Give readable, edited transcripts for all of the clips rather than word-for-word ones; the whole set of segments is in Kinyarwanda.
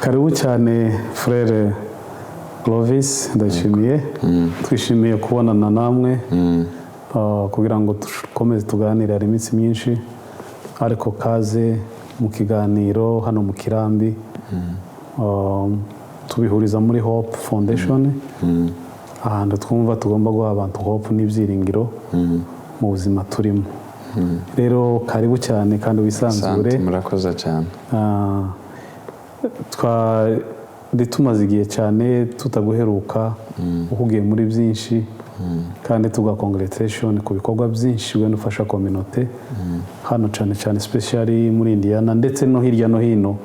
Karibu cyane frere Clovis Ndayishimiye twishimiye kubonana namwe kugira ngo dukomeze tuganire hari iminsi myinshi ariko kaze mu kiganiro hano mu Kirambi tubihuriza muri Hope Foundation ahantu twumva tugomba guha abantu hope n'ibyiringiro mu buzima turimo rero karibu cyane kandi wisanzure murakoze cyane tumaze igihe cyane tutaguheruka uhugiye muri byinshi kandi tuga congratulation ku bikorwa byinshi we nufasha community hano cyane cyane especially muri Indiana ndetse no hirya no hino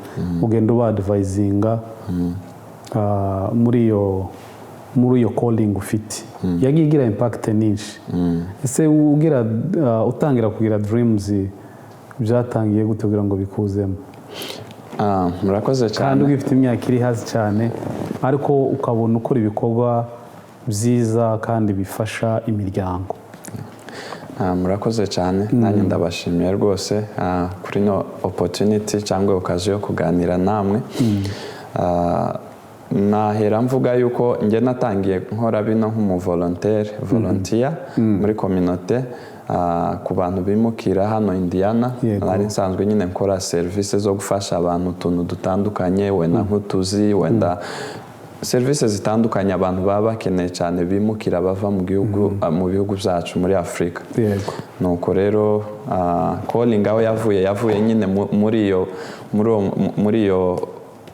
ugenda uba advisinga muri yo calling ufite yagiye igira impact nyinshi ese ugira utangira kugira dreams byatangiye gute kugira ngo bikuzemo murakoze cyane kandi ugifite imyaka iri hasi cyane ariko ukabona ukora ibikorwa byiza kandi bifasha imiryango murakoze cyane nanjye ndabashimiye rwose kuri no opportunity cyangwa occasion yo kuganira namwe nahera mvuga yuko nge natangiye nkora bino volunteer muri community ku bantu bimukira hano Indiana nari nsanzwe nyine nkora services zo gufasha abantu utuntu dutandukanye wenda nk'utuzi wenda services zitandukanye abantu baba bakeneye cyane bimukira bava mu bihugu byacu muri Afrika nuko rero calling aho yavuye nyine muri iyo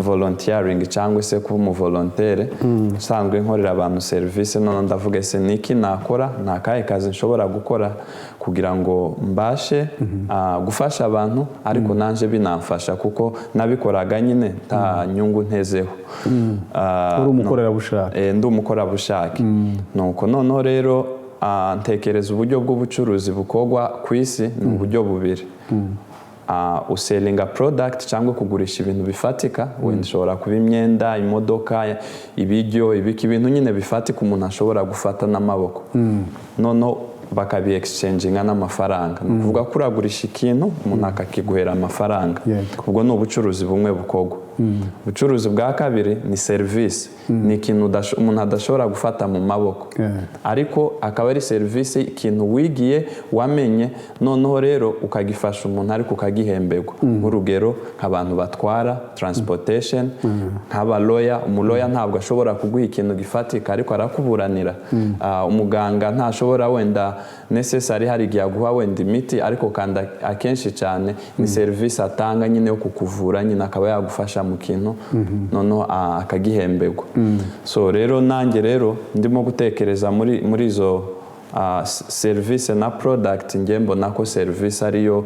volunteering cyangwa se kuba umuvolontere usanzwe nkorera abantu service none ndavuga ese niki nakora nakaye kazi nshobora gukora kugira ngo mbashe gufasha abantu ariko nanje binamfasha kuko nabikoraga nyine ta nyungu ntezeho uri umukorerabushake ndi umukorerabushake nuko noneho rero ntekereza uburyo bw'ubucuruzi bukogwa ku isi ni uburyo bubiri uselinga product cyangwa kugurisha ibintu bifatika wenda ushobora kuba imyenda imodoka ibiryo ibintu nyine bifatika umuntu ashobora gufata n'amaboko noneho bakabi exchanginga n'amafaranga kuvuga ko uragurisha ikintu umuntu akakiguhera amafaranga ubwo ni ubucuruzi bumwe bukogwa ubucuruzi bwa kabiri ni service ni ikintu umuntu adashobora gufata mu maboko ariko akaba ari service ikintu wigiye wamenye noneho rero ukagifasha umuntu ariko ukagihemberwa nk'urugero nk'abantu batwara transportation nk'aba lawyer umuloya ntabwo ashobora kuguha ikintu gifatika ariko arakuburanira umuganga ntashobora wenda necessary hari igihe aguha wenda imiti ariko kandi akenshi cyane ni service atanga nyine yo kukuvura nyine akaba yagufasha mu kintu noneho akagihemberwa so rero nanjye rero ndimo gutekereza muri izo service na product nge mbona ko service ariyo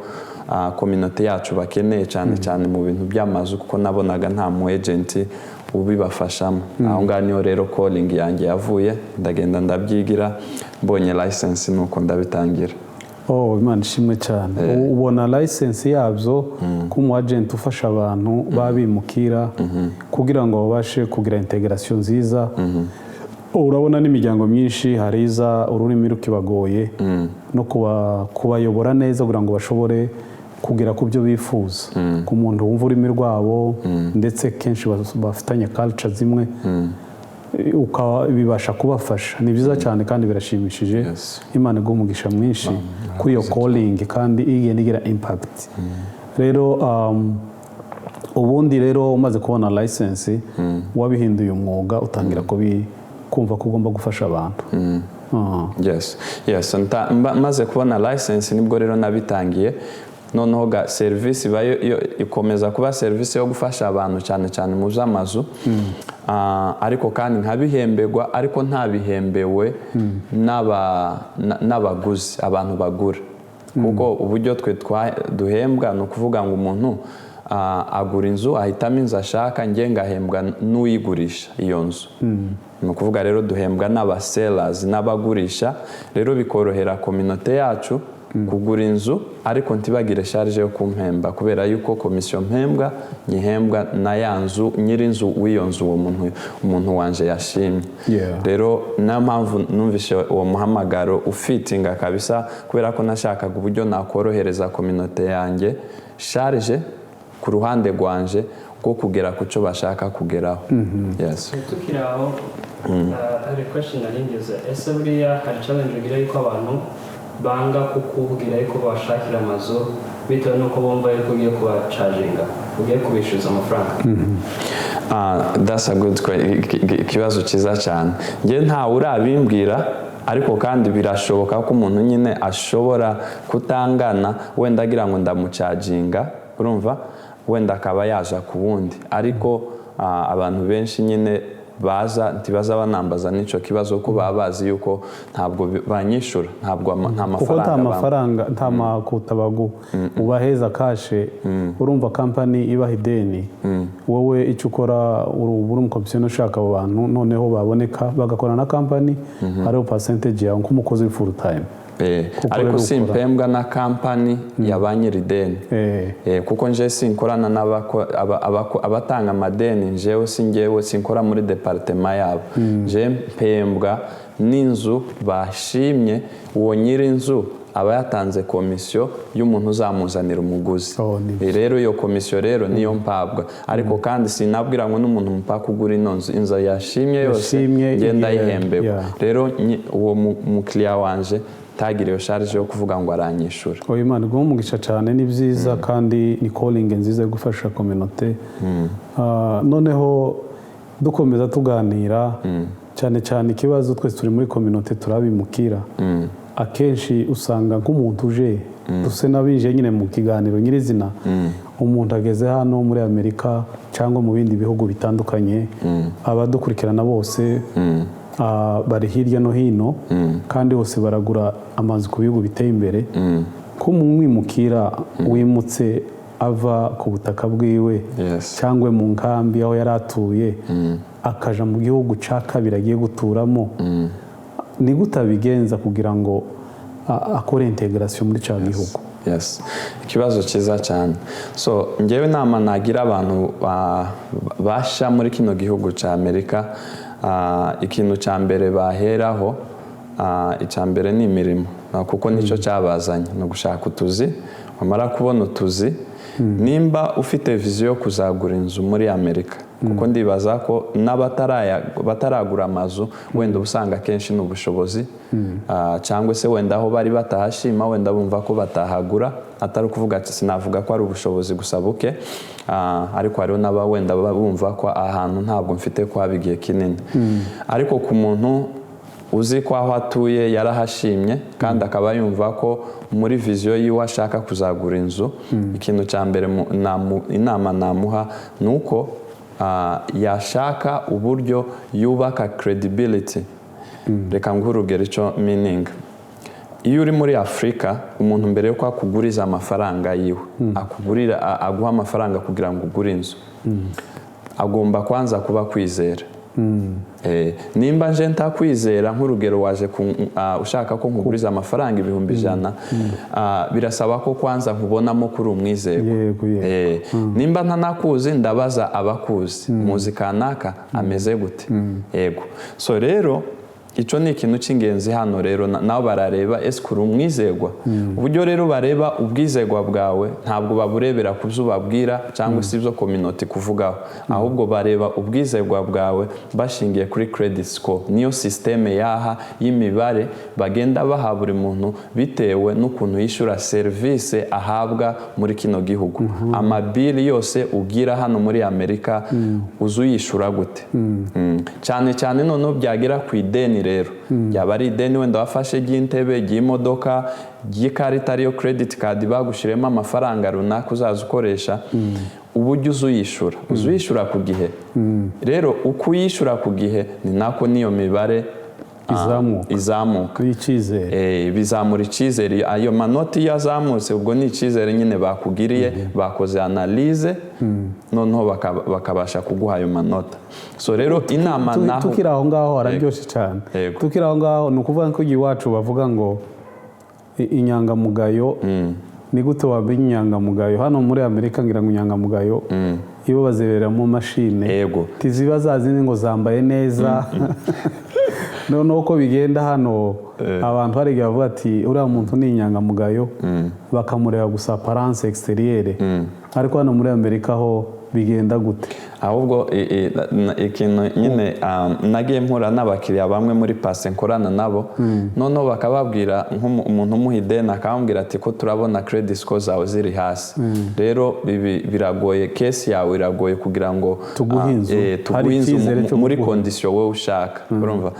community yacu bakeneye cyane cyane mu bintu by'amazu kuko nabonaga nta mu agent ubibafashamo aho ngaho rero calling yanjye yavuye ndagenda ndabyigira mbonye license nuko ndabitangira Imana ishimwe cyane ubona license yabyo ku mu agent ufasha abantu babimukira kugira ngo babashe kugira integration nziza urabona n'imiryango myinshi hariza ururimi rukibagoye no kubayobora neza kugira ngo bashobore kugera ku byo bifuza ku muntu wumva ururimi rwabo ndetse kenshi bafitanye culture zimwe bibasha kubafasha ni byiza cyane kandi birashimishije Imana igumugisha mwinshi kuri iyo calling kandi igenda igira impact rero ubundi rero umaze kubona license wabihinduye umwuga utangira kumva ko ugomba gufasha abantu yes maze kubona license nibwo rero nabitangiye noneho ga service ikomeza kuba service yo gufasha abantu cyane cyane mu z'amazu ariko kandi nkabihemberwa ariko ntabihembewe n'abaguzi abantu bagura kuko uburyo twe duhembwa no kuvuga ngo umuntu agura inzu ahitamo inzu ashaka nge ngahembwa n'uyigurisha iyo nzu ni ukuvuga rero duhembwa n'abasellers n'abagurisha rero bikorohera community yacu kugura inzu ariko ntibagire charge yo kumpemba kubera yuko commission mpembwa nyihembwa na yanzu nyiri inzu w'iyo nzu umuntu wanje yashimye rero na mpamvu numvishe uwo muhamagaro ufitinga kabisa kubera ko nashakaga uburyo nakorohereza community yanjye charge ku ruhande rwanje bwo kugera ku cyo bashaka kugeraho. Yes. tukiraho hari question naringize ese buriya hari challenge ugira yuko abantu banga kukubwira yuko bashakira amazu bitewe nuko bumva yuko ugiye kubacaginga ugiye kubishyuza amafaranga. That's a good question. Ikibazo cyiza cyane. Njye ntawe urabimbwira ariko kandi birashoboka ko umuntu nyine ashobora kutangana wenda agira ngo ndamucaginga urumva wenda akaba yaje ku wundi ariko abantu benshi nyine ntibaza banambaza n'icyo kibazo ko baba bazi yuko ntabwo banyishura nta mafaranga nta makuta bagu ubaheza kashe urumva kampani ibaha ideni wowe icyo ukora uri umukomisiyoni ushaka abo bantu noneho baboneka bagakora na kampani hariho percentage yawe nk'umukozi full time. Ariko simpembwa na kampani ya ba nyirideni kuko nje sinkorana abatanga amadeni njewe sinkora muri departement yabo nje mpembwa n'inzu bashimye uwo nyirinzu aba yatanze komisiyo y'umuntu uzamuzanira umuguzi. Rero iyo komisiyo rero niyo mpabwa ariko kandi sinabwira ngo n'umuntu mpaka kugura inzu yashimye yose ngenda yihembewe. Rero uwo mukiriya wanje tagire yo charge yo kuvuga ngo aranyishura. Imana igomba umugisha cyane ni byiza kandi ni calling nziza yo gufasha community. Noneho dukomeza tuganira cyane cyane ikibazo twese turi muri community turabimukira. Akenshi usanga nk'umuntu uje duse nabije nyine mu kiganiro nyirizina umuntu ageze hano muri Amerika cyangwa mu bindi bihugu bitandukanye abadukurikirana bose bari hirya no hino kandi bose baragura amazu ku bihugu biteye imbere ko umwimukira wimutse ava ku butaka bwiwe cyangwa mu nkambi aho yari atuye akaja mu gihugu cya kabiri agiye guturamo ni gute abigenza kugira ngo akore integration muri cya gihugu? Yes. Ikibazo cyiza cyane. So ngewe nama nagira abantu basha muri kino gihugu cya Amerika ikintu cya mbere baheraho icya mbere ni imirimo kuko nicyo cyabazanye no gushaka utuzi wamara kubona utuzi nimba ufite viziyo yo kuzagura inzu muri Amerika kuko ndibaza ko n'abataragura amazu wenda usanga kenshi n'ubushobozi cyangwa se wenda aho bari batahashima wenda bumva ko batahagura atari kuvuga ati sinavuga ko ari ubushobozi gusa buke ariko hariho n'aba wenda bumva ko ahantu ntabwo mfite ko haba igihe kinini ariko ku muntu uzi ko aho atuye yarahashimye kandi akaba yumva ko muri viziyo yiwe ashaka kuzagura inzu ikintu cya mbere inama namuha ni uko yashaka uburyo yubaka credibility. Reka nguhe urugero icyo meaning. Iyo uri muri Afurika umuntu mbere yo akuguriza amafaranga yiwe aguha amafaranga kugira ngo ugure inzu agomba kwanza kuba kwizera. Nimba nje ntakwizera nk'urugero waje ushaka ko nkuguriza amafaranga 100,000 birasaba ko kwanza nkubonamo kuri umwizego. Nimba ntanakuzi ndabaza abakuzi muzi kanaka ameze gute. Yego. So rero icyo ni ikintu cy'ingenzi hano rero nabo barareba ese kuri umwizegwa uburyo rero bareba ubwizegwa bwawe ntabwo baburebera ku byo babwira cyangwa se ibyo community kuvugaho ahubwo bareba ubwizegwa bwawe bashingiye kuri credit score niyo systeme yaha y'imibare bagenda baha buri muntu bitewe n'ukuntu yishura service ahabwa muri kino gihugu amabili yose ugira hano muri Amerika uzuyishura gute cyane cyane none byagera ku ideni rero yaba ari ideni wenda wafashe ry'intebe ry'imodoka ry'ikarita ariyo credit card bagushiremo amafaranga runaka uzaza ukoresha uburyo uzuyishura ku gihe rero uko uyishura ku gihe ni nako niyo mibare izamuka Icyizere bizamura icyizere ayo manoti yazamutse ubwo ni icyizere nyine bakugiriye bakoze analyse noneho bakabasha kuguha ayo manota. So rero inama naho tukira aho ngaho araryoshye cyane tukira aho ngaho ni ukuvuga ko iwacu bavuga ngo inyangamugayo ni gute wabenya inyangamugayo hano muri Amerika ngira ngo inyangamugayo iyo bazerera mu mashine tiziba zazindi ngo zambaye neza noneho uko bigenda hano abantu hari igihe bavuga ati uriya muntu ni inyangamugayo bakamureba gusa apparence extérieure ariko hano muri Amerika ho bigenda gute? ahubwo ikintu nyine nagiye mpura n'abakiriya bamwe muri pase nkorana nabo noneho bakababwira nk'umuntu umuha ideni akababwira ati ko turabona credit score zawe ziri hasi rero biragoye case yawe iragoye kugira ngo tuguhe inzu muri condition wowe ushaka urumva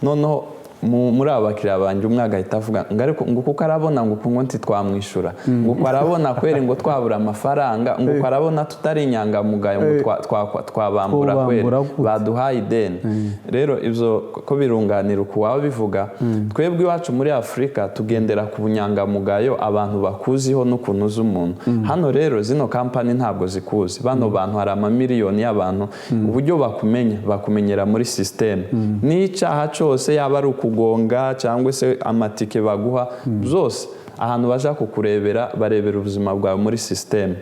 noneho muri abakiriya banjye umwe agahita avuga ngo kuko arabona ngo ukuntu twamwishyura ngo arabona kweri ngo twabura amafaranga ngo arabona tutari inyangamugayo ngo twabambura kweri baduhaye ideni rero ibyo ko birunganira uko waba bivuga twebwe iwacu muri Afurika tugendera ku bunyangamugayo abantu bakuziho n'ukuntu uzi umuntu hano rero zino kampani ntabwo zikuzi bano bantu hari amamiliyoni y'abantu uburyo bakumenyera muri system n'icyaha cyose yaba ari kugonga cyangwa se amatike baguha zose ahantu baje kukurebera barebera ubuzima bwawe muri system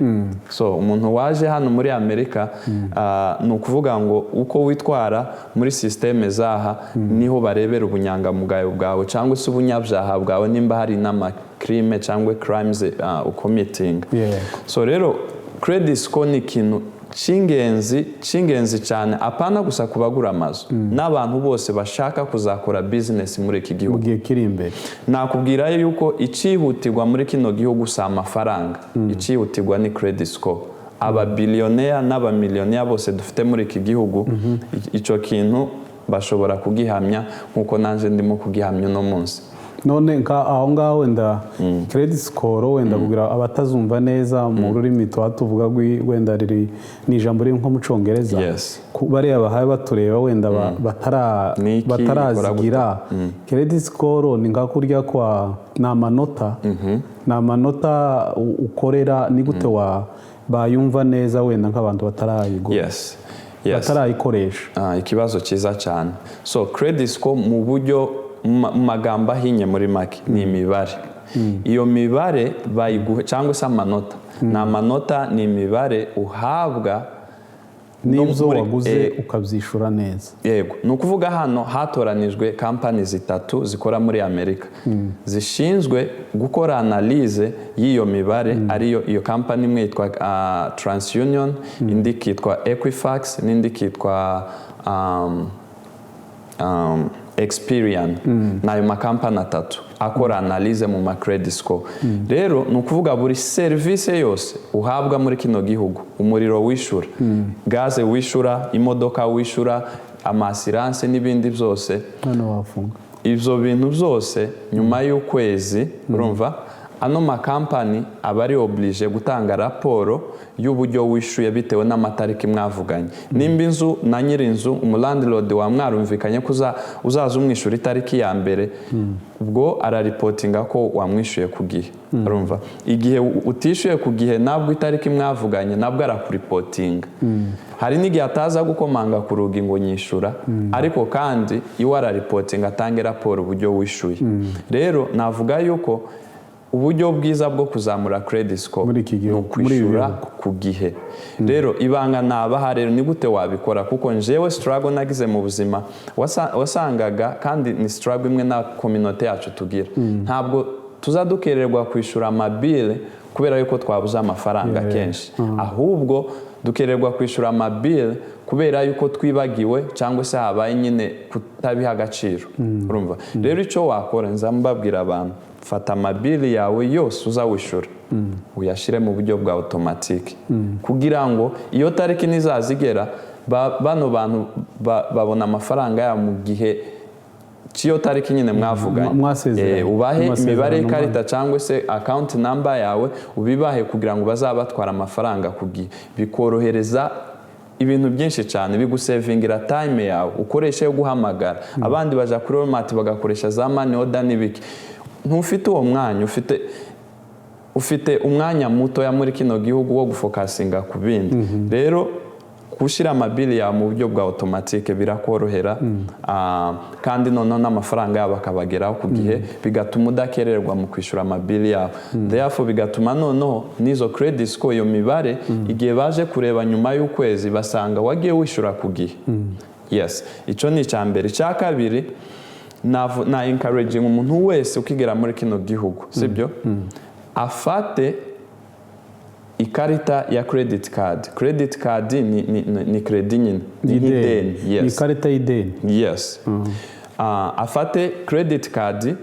so umuntu waje hano muri Amerika ni ukuvuga ngo uko witwara muri system zaha niho barebera ubunyangamugayo bwawe cyangwa se ubunyabyaha bwawe nimba hari n'amacrime cyangwa crimes ucommitting so rero credit score ni ikintu cy'ingenzi cyane apana gusa kubagura amazu n'abantu bose bashaka kuzakora business muri iki gihugu ugiye kiri imbere nakubwira yuko icihutirwa muri kino gihugu sa amafaranga icihutirwa ni credit score ababilionnaire n'abamiliyonnaire bose dufite muri iki gihugu ico kintu bashobora kugihamya nkuko nanje ndimo kugihamya no munsi none aho ngaho wenda credit score wenda kugira abatazumva neza mu rurimi tuvuga wenda riri ni ijambo riri nko mu Congereza bariya bahaye batureba wenda batarazigira credit score ni nka kurya kwa n'amanota ukorera ni gute bayumva neza wenda nk'abantu batarayigura batarayikoresha ikibazo cyiza cyane so credit score mu buryo magambo ahinye muri make ni imibare iyo mibare bayiguhe cyangwa se amanota n'amanota ni imibare uhabwa n'ibyo waguze ukabyishura neza yego ni ukuvuga hano hatoranijwe kampani zitatu zikora muri Amerika zishinzwe gukora analyse y'iyo mibare ariyo iyo kampani imwe yitwa TransUnion indi kitwa Equifax n'indi kitwa Experian nayo makampani atatu akora analyse mu ma credit score rero ni ukuvuga buri service yose uhabwa muri kino gihugu umuriro wishura gaze wishura imodoka wishura amasiranse n'ibindi byose ibyo bintu byose nyuma y'ukwezi urumva ano makampani aba ari oblige gutanga raporo y'uburyo wishuye bitewe n'amatariki mwavuganye nimba inzu na nyirinzu umulandlord wa mwarumvikanye kuza uzaza umwishyura itariki ya mbere ubwo araripotinga ko wamwishuye ku gihe urumva igihe utishuye ku gihe nabwo itariki mwavuganye nabwo arakuripotinga hari n'igihe ataza gukomanga ku rugi ngo nyishura ariko kandi iwe araripotinga atange raporo uburyo wishuye rero navuga yuko uburyo bwiza bwo kuzamura credit score ni ukwishyura ku gihe rero ibanga nabaha rero ni gute wabikora kuko njewe struggle nagize mu buzima wasangaga kandi ni struggle imwe na community yacu tugira ntabwo tuzadukererwa kwishyura amabile kubera yuko twabuze amafaranga kenshi ahubwo dukererwa kwishyura amabile kubera yuko twibagiwe cyangwa se habaye nyine kutabiha agaciro urumva rero icyo wakora nzambabwira abantu fata amabili yawe yose uzawishura uyashyire mu buryo bwa automatique kugira ngo iyo tariki nizazigera bano bantu babona amafaranga ya mu gihe cy'iyo tariki nyine mwavuganye ubahe imibare y'ikarita cyangwa se account number yawe ubibahe kugira ngo bazabatwara amafaranga ku gihe bikorohereza ibintu byinshi cyane bigusevingira time yawe ukoresha yo guhamagara abandi baja kuri Walmart bagakoresha za money order n'ibiki ntufite uwo mwanya ufite umwanya muto ya muri kino gihugu wo gufokasinga ku bindi rero gushyira amabili yawe mu buryo bwa automatique birakorohera kandi noneho n'amafaranga yabo akabageraho ku gihe bigatuma udakererwa mu kwishyura amabili yawe therefore bigatuma noneho n'izo credit score iyo mibare igihe baje kureba nyuma y'ukwezi basanga wagiye wishyura ku gihe yes icyo ni icya mbere icya kabiri na encouraging umuntu wese ukigera muri kino gihugu sibyo afate ikarita ya credit card ni credit nyine ni ideni. Yes. Ni ikarita y'ideni. Yes. Afate credit card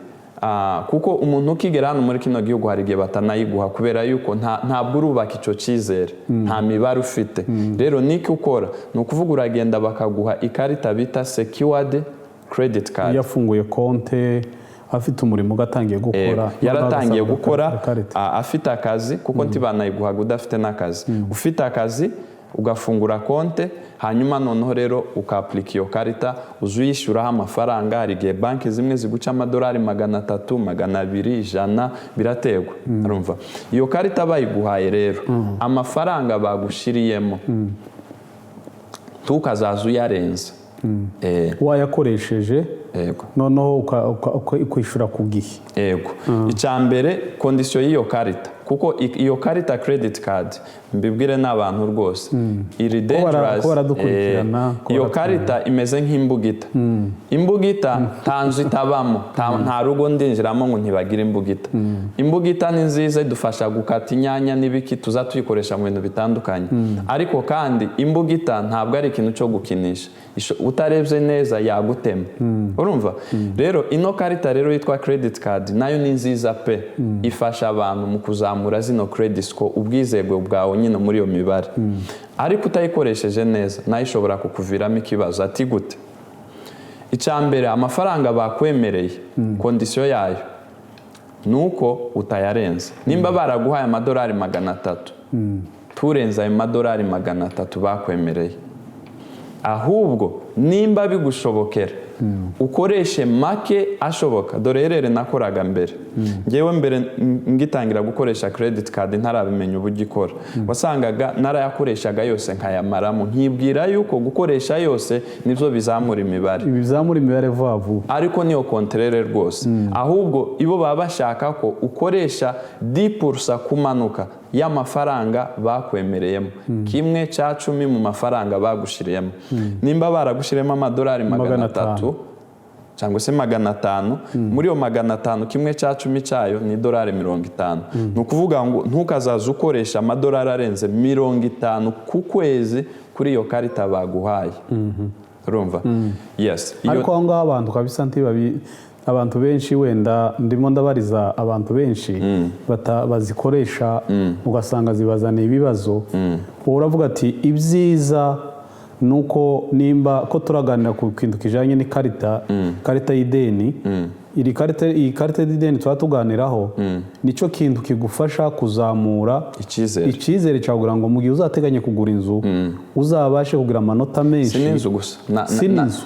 kuko umuntu ukigera hano muri kino gihugu hari igihe batanayiguha kubera yuko ntabwo urubaka icyo cyizere, nta mibare ufite. Rero niki ukora ni ukuvuga uragenda bakaguha ikarita bita secured credit card. Yafunguye konte, afite umurimo ugatangiye gukora, yaratangiye gukora, afite akazi kuko ntibanayiguha udafite n'akazi. Ufite akazi ugafungura konte, hanyuma noneho rero ukaplika iyo karita, uzuyishyuraho amafaranga. Hari igihe banki zimwe ziguca amadolari 300, 200, 100 birategwa. Urumva iyo karita bayiguhaye rero amafaranga bagushiriyemo tukazaza uyarenza wayakoresheje noneho ukwishyura ku gihe. Yego. Icyambere kondisiyo y'iyo karita, kuko iyo karita credit card mbibwire n'abantu rwose iri dangerous. Iyo karita imeze nk'imbugita. Imbugita nta nzu itabamo, nta rugo ndinjiramo ngo ntibagire imbugita. Imbugita ni nziza, idufasha gukata inyanya n'ibiki tuza tuyikoresha mu bintu bitandukanye. Ariko kandi imbugita ntabwo ari ikintu cyo gukinisha, utarebye neza yagutema. Urumva rero ino karita rero yitwa credit card nayo ni nziza pe, ifasha abantu mu kuzamura zino credit score, ubwizerwe bwawe nyine muri iyo mibare. Ariko utayikoresheje neza nayo ishobora kukuviramo ikibazo. Ati gute? Icyambere amafaranga bakwemereye kondisiyo yayo nuko utayarenza. Nimba baraguhaye amadolari 300, turenza ayo madolari 300 bakwemereye, ahubwo nimba bigushobokera ukoreshe make ashoboka. Dore rero nakoraga mbere, ngewe mbere ngitangira gukoresha credit card ntarabimenya uburyo ikora, wasangaga narayakoreshaga yose nkayamaramo, nkibwira yuko gukoresha yose nivyo bizamura imibare vuba vuba. Ariko niyo kontrere rwose, ahubwo ibo baba bashaka ko ukoresha 10% kumanuka y'amafaranga bakwemereyemo, 1/10 mu mafaranga bagushiriyemo. Nimba baragushiriyemo amadolari 300 cyangwa se 500, muri yo 500 1/10 cyayo ni dolari 50. Ni ukuvuga ngo ntukazaza ukoresha amadolari arenze 50 ku kwezi kuri iyo karita baguhaye. Urumva? Yes. Ariko aho ngaho abantu kabisa abantu benshi, wenda ndimo ndabariza abantu benshi bazikoresha ugasanga zibazaniye ibibazo. Uravuga ati ibyiza nuko nimba ko turaganira ku kintu kijanye n'ikarita y'ideni, iyi karita y'ideni tuganiraho nico kintu kigufasha kuzamura icyizere cyawe, kugira ngo mu gihe uzateganye kugura inzu uzabashe kugira amanota menshi. Sin'inzu gusa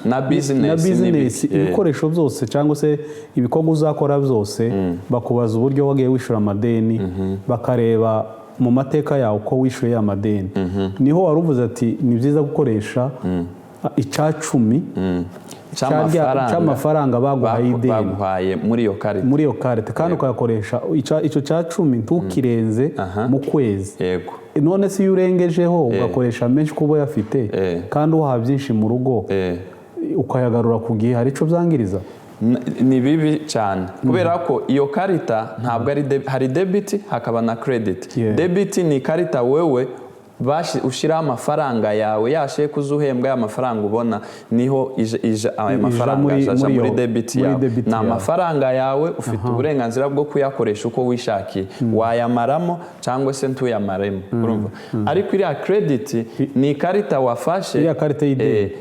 na business, ibikoresho byose cyangwa se ibikorwa uzakora byose bakubaza uburyo wagiye wishura amadeni, bakareba mu mateka yawe uko wishuye amadeni. Niho waruvuze ati ni byiza gukoresha 10% cy'amafaranga baguhaye ideni muri iyo karita, kandi ukayakoresha icyo 10% ntukirenze mu kwezi. Yego. None se iyo urengejeho ugakoresha menshi kubo yafite kandi uhaha byinshi mu rugo ukayagarura ku gihe, hari icyo byangiriza? Ni bibi cyane kubera ko iyo karita ntabwo ari hari debit hakaba na credit. Debit ni karita wewe ushira amafaranga yawe yashe kuzuhembwa y'amafaranga ubona, niho ayo mafaranga ajaja muri debit yawe. Na amafaranga yawe ufite uburenganzira bwo kuyakoresha uko wishakiye, wayamaramo cyangwa se ntuyamaremo. Urumva? Ariko iriya credit ni karita wafashe, iriya karita y'ideni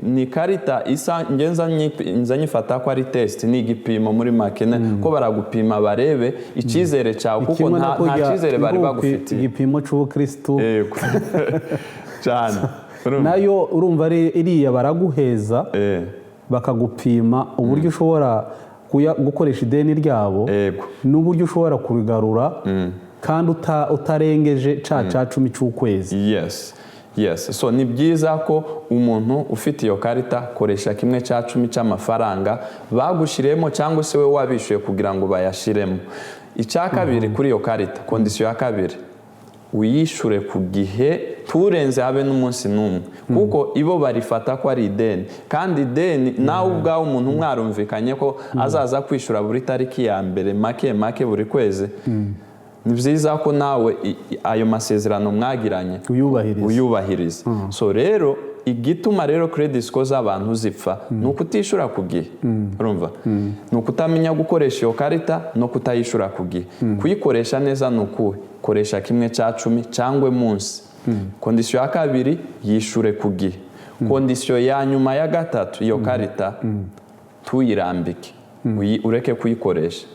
ni karita isa ngenza nyifata ko ari test, ni igipimo muri makene ko baragupima barebe icyizere cyawe, kuko nta cyizere bari bagufitiye. Igipimo cy'ubukristo cyane nayo urumva iriya baraguheza bakagupima uburyo ushobora gukoresha ideni ryabo n'uburyo ushobora kurigarura kandi utarengeje 10% cy'ukwezi. Yes, so ni byiza ko umuntu ufite iyo karita koresha 1/10 cy'amafaranga bagushiremo cyangwa se we wabishuye kugira ngo bayashiremo. Icya kabiri kuri iyo karita, kondisiyo ya kabiri, uyishure ku gihe turenze habe n'umunsi n'umwe, kuko ibo barifata ko ari ideni, kandi ideni nawe ubwawe umuntu mwarumvikanye ko azaza kwishura buri tariki ya mbere make buri kwezi. ni byiza ko nawe ayo masezerano mwagiranye uyubahiriza. So rero igituma rero credit score z'abantu zipfa ni ukutishura ku gihe, urumva, ni ukutamenya gukoresha iyo karita no kutayishura ku gihe. Kuyikoresha neza ni ukukoresha 1/10 cyangwa munsi. Kondisiyo ya kabiri, yishure ku gihe. Kondisiyo ya nyuma ya gatatu, iyo karita tuyirambike, ureke kuyikoresha,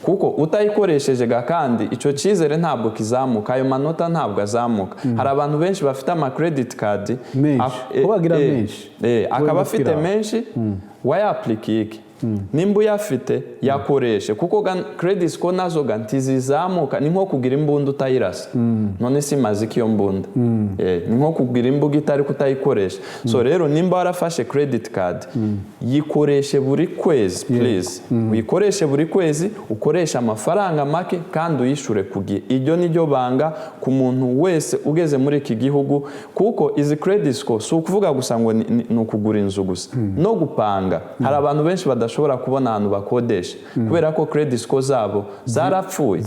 kuko utayikoresheje kandi icyo cyizere ntabwo kizamuka, ayo manota ntabwo azamuka. Hari abantu benshi bafite ama credit card menshi, akaba afite menshi, wayaplike iki nimba uyafite yakoreshe, kuko credit score nazo ntizizamuka. Ni nko kugira imbunda utayirasa, none si maze iki iyo mbunda, ni nko kugira imbuga itari kutayikoresha. So rero nimba warafashe credit card, yikoreshe buri kwezi please, uyikoreshe buri kwezi, ukoresha amafaranga make kandi uyishure ku gihe. Iryo ni ryo banga ku muntu wese ugeze muri iki gihugu, kuko izi credit score si ukuvuga gusa ngo ni ukugura inzu gusa, no gupanga. Hari abantu benshi badashobora kubona ahantu bakodesha kubera ko credit score zabo zarapfuye.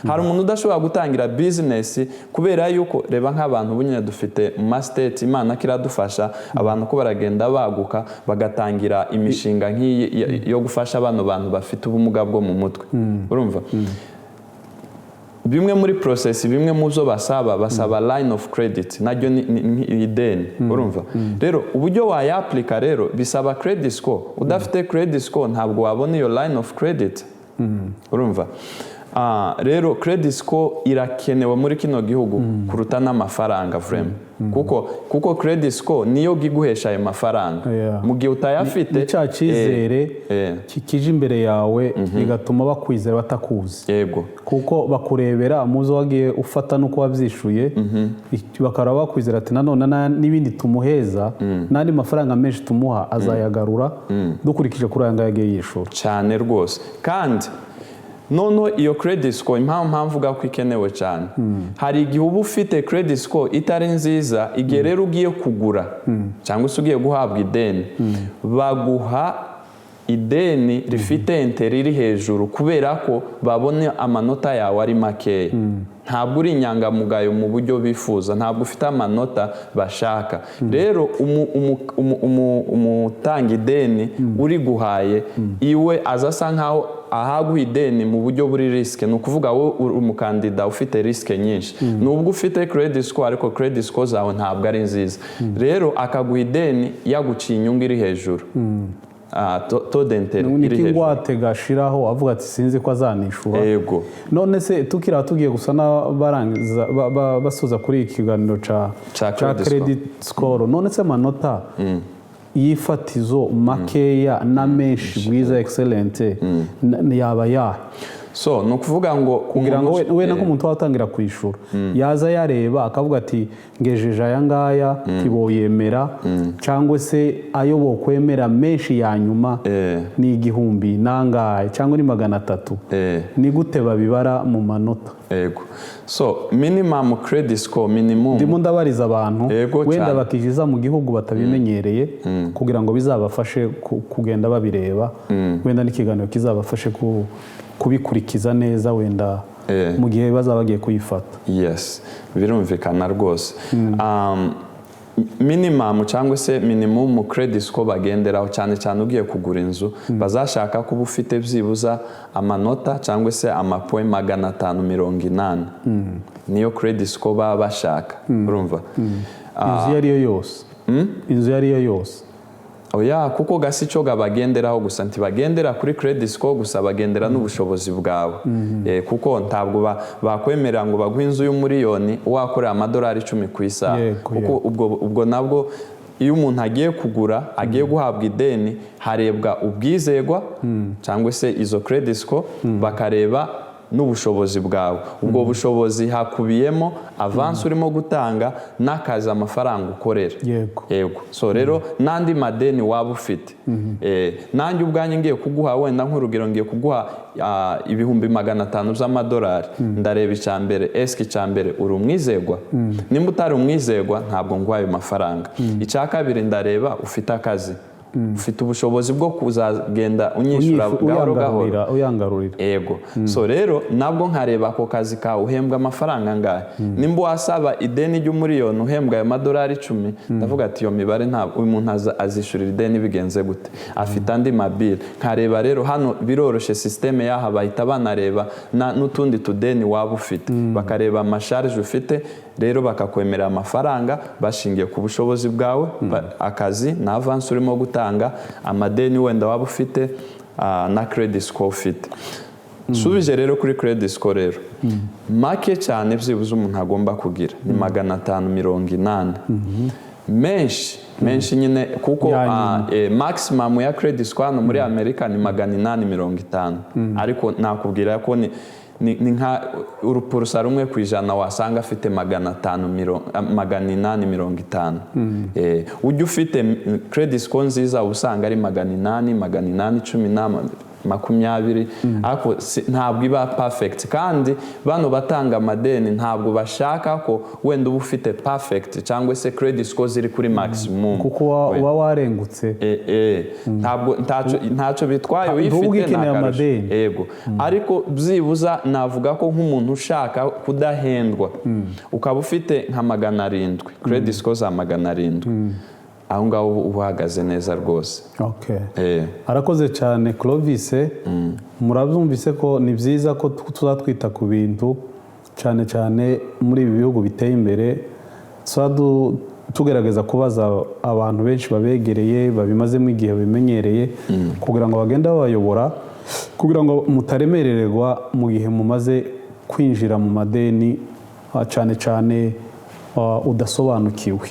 Hari umuntu udashobora gutangira business kubera yuko, reba nk'abantu bunyine dufite mu state, Imana kiradufasha, abantu ko baragenda baguka bagatangira imishinga nk'iyi yo gufasha abantu bafite ubumuga bwo mu mutwe, urumva. Bimwe muri process, bimwe mu zo basaba line of credit, naryo ni ideni, urumva. Rero uburyo wayaplika rero bisaba credit score. Udafite credit score ntabwo wabona iyo line of credit, urumva. Rero credit score irakenewe muri kino gihugu kuruta n'amafaranga vrema, kuko credit score niyo giguhesha ayo mafaranga. Mu gihe utayafite, ni cya cyizere kije imbere yawe bigatuma bakwizera batakuzi. Yego, kuko bakurebera muzo wagiye ufata nuko wabyishuye, bakara bakwizera ati nanone n'ibindi tumuheza, n'andi mafaranga menshi tumuha azayagarura dukurikije kuri aya ngaya yagiye yishura cyane rwose. Kandi nono iyo credit score impamvu mvuga ko ikenewe cyane, hari igihe uba ufite credit score itari nziza, igihe rero ugiye kugura cyangwa se ugiye guhabwa ideni, baguha ideni rifite interi iri hejuru kubera ko babone amanota yawe ari makeya. Ntabwo uri inyangamugayo mu buryo bifuza, ntabwo ufite amanota bashaka. Rero umutanga ideni uri guhaye iwe azasa nkaho ahaguha ideni mu buryo buri riske, ni ukuvuga wowe uri umukandida ufite riske nyinshi. Nubwo ufite credit score ariko credit score zawe ntabwo ari nziza, rero akaguha ideni yaguciye inyungu iri hejuru. N'ikingwate gashiraho avuga ati sinzi ko azanishura. Yego. None se tukira tugiye gusa n'abarangiza basoza kuri iki kiganiro ca credit score, none se amanota yifatizo makeya na menshi bwiza excellent yaba yahe? So no kuvuga ngo kugira ngo we nako umuntu watangira kwishura yaza yareba akavuga ati ngejeje aya ngaya tiboyemera, cyangwa se ayo bokwemera menshi ya nyuma ni 1000 nangaye cyangwa ni 300, ni gute babibara mu manota? Yego. So minimum credit score, minimum ndimo ndabariza abantu wenda bakijiza mu gihugu batabimenyereye kugira ngo bizabafashe kugenda babireba, wenda n'ikiganiro kizabafashe kubikurikiza neza wenda mu gihe bazaba bagiye kuyifata. Yes, birumvikana rwose. Minimum cyangwa se minimum credit score bagenderaho cyane cyane ugiye kugura inzu, bazashaka kuba ufite byibuza amanota cyangwa se amapoint 580. Niyo credit score baba bashaka, urumva. Inzu yariyo yose, inzu yariyo yose. Oya, kuko gasi cyo gabagenderaho gusa, ntibagendera kuri credit score gusa, bagendera n'ubushobozi bwawe. Kuko ntabwo bakwemerera ngo baguhe inzu y'umuriyoni wakorera amadolari 10 ku isaha, kuko ubwo nabwo iyo umuntu agiye kugura, agiye guhabwa ideni, harebwa ubwizegwa cyangwa se izo credit score, bakareba n'ubushobozi bwawe. Ubwo bushobozi hakubiyemo avance urimo gutanga n'akazi amafaranga ukorera. Yego. So rero nandi madeni waba ufite, nanjye ubwanjye ngiye kuguha wenda nk'urugero, ngiye kuguha 500 z'amadolari, ndareba icyambere, eske icyambere uri umwizegwa? Nimba utari umwizegwa ntabwo nguha ayo mafaranga. Icya kabiri ndareba ufite akazi, ufite ubushobozi bwo kuzagenda unyishyura gahoro gahoro uyangarurira. Ego. So rero nabwo nkareba ako kazi kawe uhembwa amafaranga angahe. Nimba wasaba ideni ry'umuriyoni uhembwa ayo madolari 10, ndavuga ati iyo mibare ntabwo uyu muntu azishyurira ideni bigenze gute, afite andi mabile. Nkareba rero hano biroroshye systeme yaha bahita banareba n'utundi tudeni waba ufite, bakareba amasharge ufite, rero bakakwemerera amafaranga bashingiye ku bushobozi bwawe, akazi na avance urimo gutanga, amadeni wenda waba ufite na credit score ufite. Subije rero kuri credit score rero make cyane byibuze umuntu agomba kugira ni 580. menshi nyine kuko maximum ya credit score hano muri Amerika ni 850, ariko nakubwira ko ni nka urupurusa rumwe ku ijana wasanga afite 850. Ujya ufite credit score nziza usanga ari 810 20, ariko ntabwo iba perfect, kandi bano batanga amadeni ntabwo bashaka ko wenda uba ufite perfect cyangwa se credit score ziri kuri maximum, kuko uba warengutse. Ntabwo ntacyo bitwaye uyifite n'akarusho. Yego. Ariko byibuza navuga ko nk'umuntu ushaka kudahendwa ukaba ufite nka 700 credit score za 700, aho ngaho uhagaze neza rwose. Arakoze cyane Clovis. Murabyumvise ko ni byiza ko tuzatwita ku bintu cyane cyane muri ibi bihugu biteye imbere, tugerageza kubaza abantu benshi babegereye babimazemo igihe bimenyereye, kugira ngo bagende babayobora, kugira ngo mutaremererwa mu gihe mumaze kwinjira mu madeni cyane cyane udasobanukiwe.